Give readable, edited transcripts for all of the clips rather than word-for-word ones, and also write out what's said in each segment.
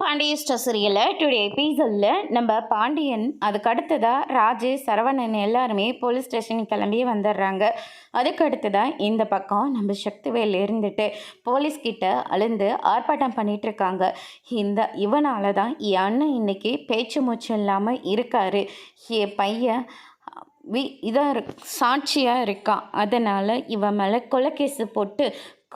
பாண்டிய சீரியலில் டுடே எபிசோடில் நம்ம பாண்டியன் அதுக்கு அடுத்ததாக ராஜேஷ் சரவணன் எல்லாருமே போலீஸ் ஸ்டேஷனுக்கு கிளம்பி வந்துடுறாங்க. அதுக்கு அடுத்ததாக இந்த பக்கம் நம்ம சக்திவேல் இருந்துட்டு போலீஸ்கிட்ட அழுந்து ஆர்ப்பாட்டம் பண்ணிகிட்ருக்காங்க. இவனால தான் என் அண்ணன் இன்னைக்கு பேச்சு மூச்சு இல்லாமல் இருக்காரு. என் பையன் இதாக சாட்சியாக இருக்கான். அதனால் இவன் மேலே கொலை கேஸு போட்டு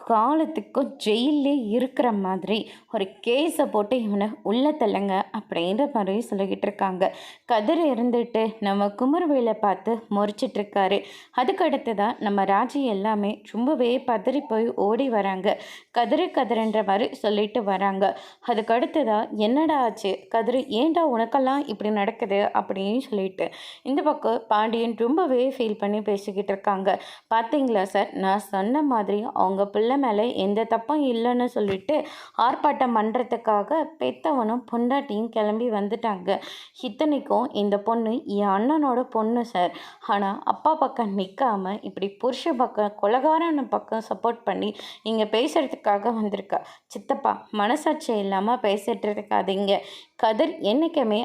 காலத்துக்கும் ஜெயிலே இருக்கிற மாதிரி ஒரு கேஸை போட்டு இவனை உள்ள தள்ளுங்க அப்படின்ற மாதிரி சொல்லிக்கிட்டு இருக்காங்க. கதிர் இருந்துட்டு நம்ம குமரவேலை பார்த்து முறைச்சிட்ருக்காரு. அதுக்கு அடுத்ததான் நம்ம ராஜி எல்லாமே ரொம்பவே பதறி போய் ஓடி வராங்க. கதிருன்ற மாதிரி சொல்லிட்டு வராங்க. அதுக்கு அடுத்ததான் என்னடா ஆச்சு கதிர், ஏண்டா உனக்கெல்லாம் இப்படி நடக்குது அப்படின்னு சொல்லிட்டு இந்த பக்கம் பாண்டியன் ரொம்பவே ஃபீல் பண்ணி பேசிக்கிட்டு இருக்காங்க. பார்த்தீங்களா சார், நான் சொன்ன மாதிரி அவங்க பிள்ளை மேலே எந்த தப்பும் இல்லைன்னு சொல்லிட்டு ஆர்ப்பாட்டம் பண்ணுறதுக்காக பெத்தவனும் பொண்டாட்டியும் கிளம்பி வந்துட்டாங்க. இத்தனைக்கும் இந்த பொண்ணு என் அண்ணனோட பொண்ணு சார். ஆனால் அப்பா பக்கம் நிற்காமல் இப்படி புருஷ பக்கம் கொலகாரன பக்கம் சப்போர்ட் பண்ணி இங்கே பேசுகிறதுக்காக வந்திருக்கா. சித்தப்பா, மனசாட்சி இல்லாமல் பேசிட்டு இருக்காதீங்க. கதிர் என்றைக்குமே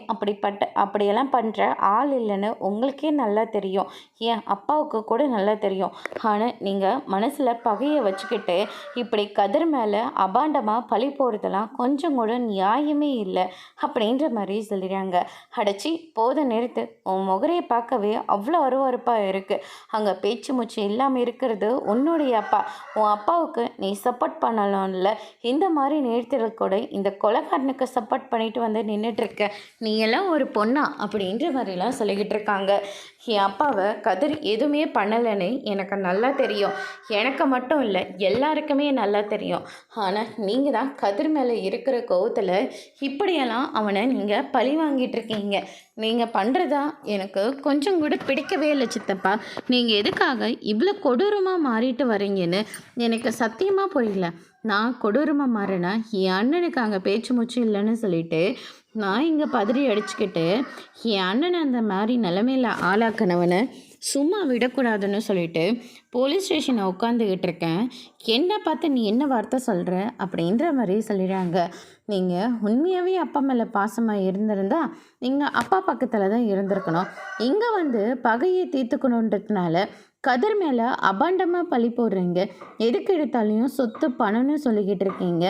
அப்படியெல்லாம் பண்ணுற ஆள் இல்லைன்னு உங்களுக்கே நல்லா தெரியும், என் அப்பாவுக்கு கூட நல்லா தெரியும். ஆனால் நீங்கள் மனசில் பகையை வச்சுக்கிட்டு இப்படி கதிர் மேலே அபாண்டமாக பழி போகிறதெல்லாம் கொஞ்சம் கூட நியாயமே இல்லை அப்படின்ற மாதிரி சொல்லிடுறாங்க. அடைச்சி போத நிறுத்து, உன் முகரையை பார்க்கவே அவ்வளோ அருவறுப்பாக இருக்குது. அங்கே பேச்சு மூச்சு இல்லாமல் இருக்கிறது உன்னுடைய அப்பா. உன் அப்பாவுக்கு நீ சப்போர்ட் பண்ணலாம்ல, இந்த மாதிரி நேரத்தில் கூட இந்த கொலைகாரனுக்கு சப்போர்ட் பண்ணிட்டு வந்து நின்றுட்டுருக்க, நீ எல்லாம் ஒரு பொண்ணா அப்படின்ற மாதிரிலாம் சொல்லிக்கிட்டு இருக்காங்க. என் அப்பாவை கதிர் எதுவுமே பண்ணலைன்னு எனக்கு நல்லா தெரியும். எனக்கு மட்டும் இல்லை, எல்லாருக்குமே நல்லா தெரியும். ஆனால் நீங்கள் தான் கதிர் மேலே இருக்கிற கோவத்தில் இப்படியெல்லாம் அவனை நீங்கள் பழி வாங்கிட்டு இருக்கீங்க. நீங்கள் பண்ணுறதா எனக்கு கொஞ்சம் கூட பிடிக்கவே இல்லை சித்தப்பா. நீங்கள் எதுக்காக இவ்வளோ கொடூரமாக மாறிட்டு வரீங்கன்னு எனக்கு சத்தியமாக புரியல. நான் கொடூரமாக மாறினா என் அண்ணனுக்கு அங்கே பேச்சு மூச்சு இல்லைன்னு சொல்லிட்டு நான் இங்கே பதறி அடிச்சுக்கிட்டு என் அண்ணனை அந்த மாதிரி நிலைமையில் ஆளாக்கினவனை சும்மா விடக்கூடாதுன்னு சொல்லிட்டு போலீஸ் ஸ்டேஷனை உட்காந்துக்கிட்டு இருக்கேன். என்ன பார்த்து நீ என்ன வார்த்தை சொல்கிற அப்படின்ற மாதிரி சொல்லிடுறாங்க. நீங்கள் உண்மையாகவே அப்பா மேலே பாசமாக இருந்திருந்தா நீங்கள் அப்பா பக்கத்தில் தான் இருந்திருக்கணும். இங்கே வந்து பகையை தீர்த்துக்கணுன்றதுனால கதிர் மேலே அபாண்டமாக பழி போடுறீங்க. எதுக்கு எடுத்தாலையும் சொத்து பணம்னு சொல்லிக்கிட்டு இருக்கீங்க.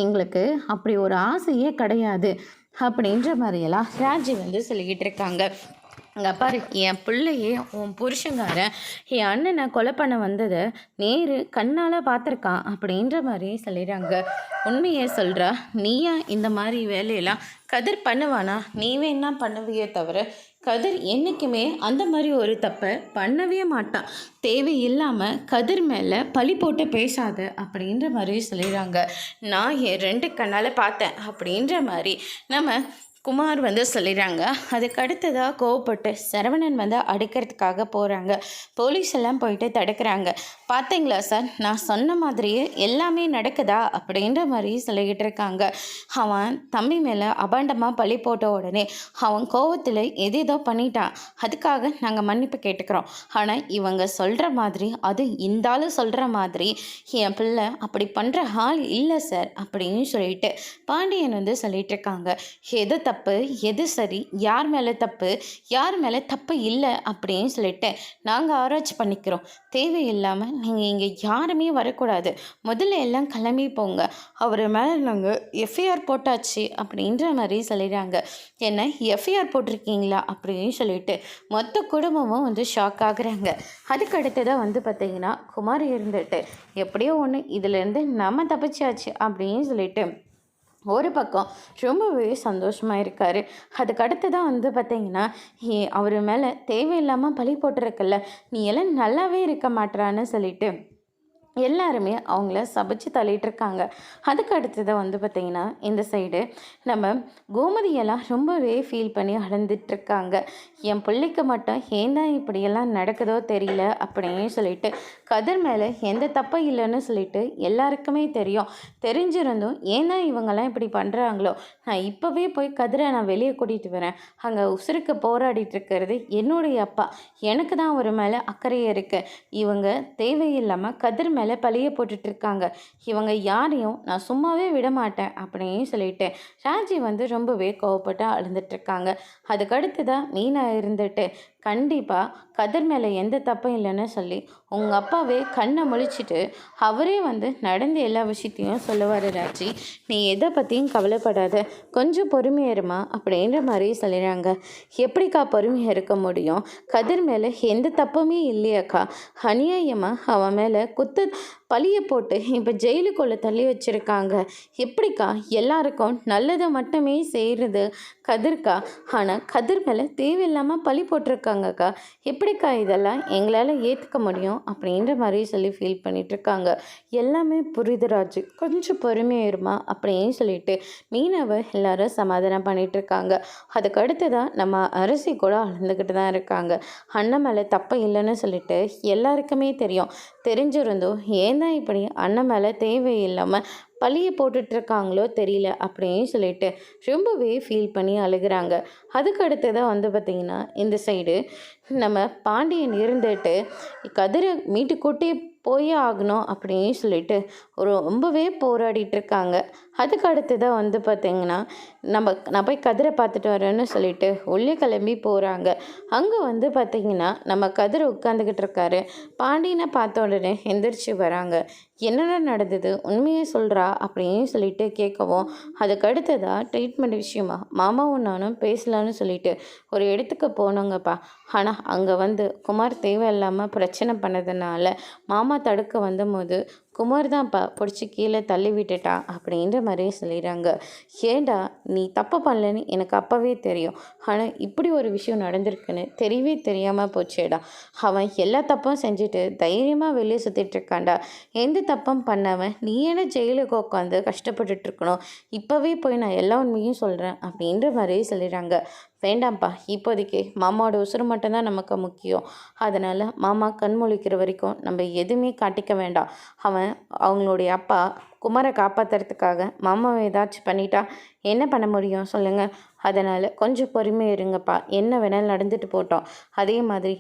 எங்களுக்கு அப்படி ஒரு ஆசையே கிடையாது அப்படின்ற மாதிரியெல்லாம் ராஜி வந்து சொல்லிக்கிட்டு இருக்காங்க. அங்கே பாரு, என் பிள்ளையே உன் புருஷங்காரன் என் அண்ணனை கொலை பண்ண வந்ததை நேரு கண்ணால் பார்த்துருக்கான் அப்படின்ற மாதிரி சொல்லிடுறாங்க. உண்மையே சொல்கிறா, நீயா இந்த மாதிரி வேலையெல்லாம் கதிர் பண்ணுவானா? நீ வேணா பண்ணுவியே தவிர கதிர் என்றைக்குமே அந்த மாதிரி ஒரு தப்பை பண்ணவே மாட்டான். தேவையில்லாமல் கதிர் மேலே பழி போட்டு பேசாத அப்படின்ற மாதிரி சொல்லிடுறாங்க. நான் என் 2 கண்ணால் பார்த்தேன் அப்படின்ற மாதிரி நம்ம குமார் வந்து சொல்லிடுறாங்க. அதுக்கு அடுத்ததாக கோவப்பட்டு சரவணன் வந்து அடிக்கிறதுக்காக போகிறாங்க. போலீஸ் எல்லாம் போயிட்டு தடுக்கிறாங்க. பார்த்தீங்களா சார், நான் சொன்ன மாதிரியே எல்லாமே நடக்குதா அப்படின்ற மாதிரி சொல்லிக்கிட்டு இருக்காங்க. அவன் தம்பி மேலே அபாண்டமாக பழி போட்ட உடனே அவன் கோவத்தில் எதேதோ பண்ணிட்டான். அதுக்காக நாங்கள் மன்னிப்பு கேட்டுக்கிறோம். ஆனால் இவங்க சொல்கிற மாதிரி, அது இந்த ஆள் சொல்கிற மாதிரி என் பிள்ளை அப்படி பண்ணுற ஆள் இல்லை சார் அப்படின்னு சொல்லிட்டு பாண்டியன் வந்து சொல்லிட்டு இருக்காங்க. எது தப்பு எது சரி, யார் மேலே தப்பு யார் மேலே தப்பு இல்லை அப்படின்னு சொல்லிட்டு நாங்கள் ஆராய்ச்சி பண்ணிக்கிறோம். தேவையில்லாமல் நீங்கள் இங்கே யாருமே வரக்கூடாது. முதல்ல எல்லாம் கிளம்பி போங்க. அவர் மேலே நாங்கள் எஃப்ஐஆர் போட்டாச்சு அப்படின்ற மாதிரி சொல்லிடுறாங்க. என்ன எஃப்ஐஆர் போட்டிருக்கீங்களா அப்படின்னு சொல்லிட்டு மொத்த குடும்பமும் வந்து ஷாக் ஆகுறாங்க. அதுக்கு அடுத்ததாக வந்து பார்த்திங்கன்னா குமார் இருந்துட்டு எப்படியோ ஒன்று இதுலேருந்து நம்ம தப்பிச்சாச்சு அப்படின்னு சொல்லிட்டு ஒரு பக்கம் ரொம்பவே சந்தோஷமாக இருக்கார். அதுக்கு அடுத்து தான் வந்து பார்த்திங்கன்னா அவர் மேலே தேவையில்லாமல் பழி போட்டிருக்கல, நீ எல்லாம் நல்லாவே இருக்க மாட்டான்னு சொல்லிட்டு எல்லாருமே அவங்கள சபிச்சு தள்ளிகிட்ருக்காங்க. அதுக்கு அடுத்ததை வந்து பார்த்திங்கன்னா இந்த சைடு நம்ம கோமதியெல்லாம் ரொம்பவே ஃபீல் பண்ணி அழுந்துட்டுருக்காங்க. என் பிள்ளைக்கு மட்டும் ஏன் தான் இப்படியெல்லாம் நடக்குதோ தெரியல அப்படின்னு சொல்லிட்டு கதிர் மேலே எந்த தப்பும் இல்லைன்னு சொல்லிட்டு எல்லாருக்குமே தெரியும். தெரிஞ்சிருந்தும் ஏன் தான் இவங்கெல்லாம் இப்படி பண்ணுறாங்களோ, நான் இப்போவே போய் கதிரை நான் வெளியே கூட்டிகிட்டு வரேன். அங்கே உசுருக்கு போராடிட்டு இருக்கிறது என்னுடைய அப்பா, எனக்கு தான் ஒரு மேலே அக்கறையே இருக்குது. இவங்க தேவையில்லாமல் கதிர் மேலே பழிய போட்டுட்ருக்காங்க. இவங்க யாரையும் நான் சும்மாவே விட மாட்டேன் அப்படின்னு சொல்லிட்டு ராஜி வந்து ரொம்பவே கோவப்பட்டு அழுந்துட்டுருக்காங்க. அதுக்கடுத்து தான் மீனா இருந்துட்டு கண்டிப்பாக கதிர் மேலே எந்த தப்பும் இல்லைன்னு சொல்லி உங்கள் அப்பாவே கண்ணை முழிச்சிட்டு அவரே வந்து நடந்த எல்லா விஷயத்தையும் சொல்லுவார். ராஜி, நீ எதை பற்றியும் கவலைப்படாத, கொஞ்சம் பொறுமையாக இருமா அப்படின்ற மாதிரி சொல்லிடுறாங்க. எப்படிக்கா பொறுமையாக இருக்க முடியும்? கதிர் மேலே எந்த தப்புமே இல்லையாக்கா, அநியாயமாக அவன் மேலே பழிய போட்டு இப்போ ஜெயிலுக்குள்ளே தள்ளி வச்சுருக்காங்க. எப்படிக்கா எல்லாருக்கும் நல்லதை மட்டுமே செய்கிறது கதிர்க்கா, ஆனால் கதிர் மேலே தேவையில்லாமல் பழி போட்டிருக்காங்கக்கா. எப்படிக்கா இதெல்லாம் எங்களால் ஏற்றுக்க முடியும் அப்படின்ற மாதிரி சொல்லி ஃபீல் பண்ணிகிட்ருக்காங்க. எல்லாமே புரியுது ராஜு, கொஞ்சம் பொறுமையாக இருமா அப்படின்னு சொல்லிட்டு மீனவை எல்லாரும் சமாதானம் பண்ணிகிட்ருக்காங்க. அதுக்கு அடுத்து தான் நம்ம அரசி கூட அழுந்துக்கிட்டு தான் இருக்காங்க. அண்ணன் மேலே தப்பு இல்லைன்னு சொல்லிட்டு எல்லாருக்குமே தெரிஞ்சிருந்தோம் ஏன் தான் இப்படி அண்ணன் மேலே தேவையில்லாமல் பழிய போட்டுட்ருக்காங்களோ தெரியல அப்படின்னு சொல்லிட்டு ரொம்பவே ஃபீல் பண்ணி அழுகிறாங்க. அதுக்கு அடுத்ததாக வந்து பார்த்திங்கன்னா இந்த சைடு நம்ம பாண்டியன் இருந்துட்டு கதிரை மீட்டு கூட்டி போயே ஆகணும் அப்படின்னு சொல்லிட்டு ரொம்பவே போராடிட்டு இருக்காங்க. அதுக்கு அடுத்ததாக வந்து பார்த்திங்கன்னா நான் போய் கதிரை பார்த்துட்டு வரேன்னு சொல்லிட்டு உள்ளே கிளம்பி போகிறாங்க. அங்கே வந்து பார்த்திங்கன்னா நம்ம கதிரை உட்காந்துக்கிட்டு இருக்காரு. பாண்டியனை பார்த்த உடனே எந்திரிச்சு வராங்க. என்னென்ன நடந்தது, உண்மையை சொல்கிறா அப்படின்னு சொல்லிட்டு கேட்கவும், அதுக்கு அடுத்ததாக ட்ரீட்மெண்ட் விஷயமா மாமாவும் நானும் பேசலான்னு சொல்லிட்டு ஒரு இடத்துக்கு போனோங்கப்பா. ஆனால் அங்கே வந்து குமார் தேவையில்லாமல் பிரச்சனை பண்ணதுனால மாமா தடுக்க வந்தபோது குமார் தான்ப்பா பிடிச்சி கீழே தள்ளி விட்டுட்டான் அப்படின்ற மாதிரியே சொல்லிடுறாங்க. ஏண்டா நீ தப்பு பண்ணலன்னு எனக்கு அப்போவே தெரியும், ஆனால் இப்படி ஒரு விஷயம் நடந்திருக்குன்னு தெரியவே தெரியாமல் போச்சேடா. அவன் எல்லா தப்பும் செஞ்சுட்டு தைரியமாக வெளியே சுற்றிட்டுருக்கான்டா. எந்த தப்பும் பண்ணவன் நீ என்ன ஜெயிலுக்கு உட்காந்து கஷ்டப்பட்டுட்ருக்கணும். இப்போவே போய் நான் எல்லா உண்மையும் சொல்கிறேன் அப்படின்ற மாதிரியே சொல்லிடுறாங்க. வேண்டாம்ப்பா, இப்போதைக்கு மாமாவோட உசுறு மட்டும்தான் நமக்கு முக்கியம். அதனால் மாமா கண் முழிக்கிற வரைக்கும் நம்ம எதுவுமே காட்டிக்க வேண்டாம். அவங்களுடைய அப்பா குமாரை காப்பாற்றுறதுக்காக மாமாவை ஏதாச்சும் பண்ணிட்டா என்ன பண்ண முடியும் சொல்லுங்கள். அதனால் கொஞ்சம் பொறுமையாக இருங்கப்பா, என்ன வேணாலும் நடந்துட்டு போட்டோம். அதே மாதிரி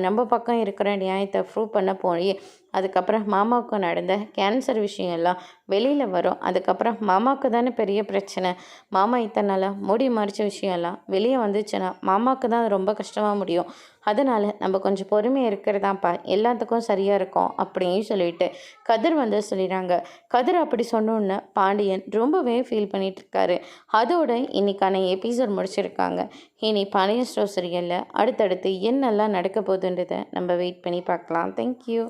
நம்ம பக்கம் இருக்கிற நியாயத்தை ப்ரூவ் பண்ண போய் அதுக்கப்புறம் மாமாவுக்கு நடந்த கேன்சர் விஷயம் எல்லாம் வெளியில் வரும். அதுக்கப்புறம் மாமாவுக்கு தானே பெரிய பிரச்சனை. மாமா இத்தனை நாளாக மூடி மறைச்ச விஷயம் எல்லாம் வெளியே வந்துச்சுன்னா மாமாவுக்கு தான் அது ரொம்ப கஷ்டமாக முடியும். அதனால் நம்ம கொஞ்சம் பொறுமையாக இருக்கிறதாப்பா எல்லாத்துக்கும் சரியாக இருக்கும் அப்படின்னு சொல்லிட்டு கதிர் வந்து சொல்லிடுறாங்க. கதிர் அப்படி சொன்னோன்னு பாண்டியன் ரொம்பவே ஃபீல் பண்ணிகிட்ருக்காரு. அதோட இன்றைக்கான எபிசோட் முடிச்சிருக்காங்க. இனி பாண்டியன் ஸ்டோர் சீரியலில் அடுத்தடுத்து என்னெல்லாம் நடக்க போகுதுன்றதை நம்ம வெயிட் பண்ணி பார்க்கலாம். தேங்க்யூ.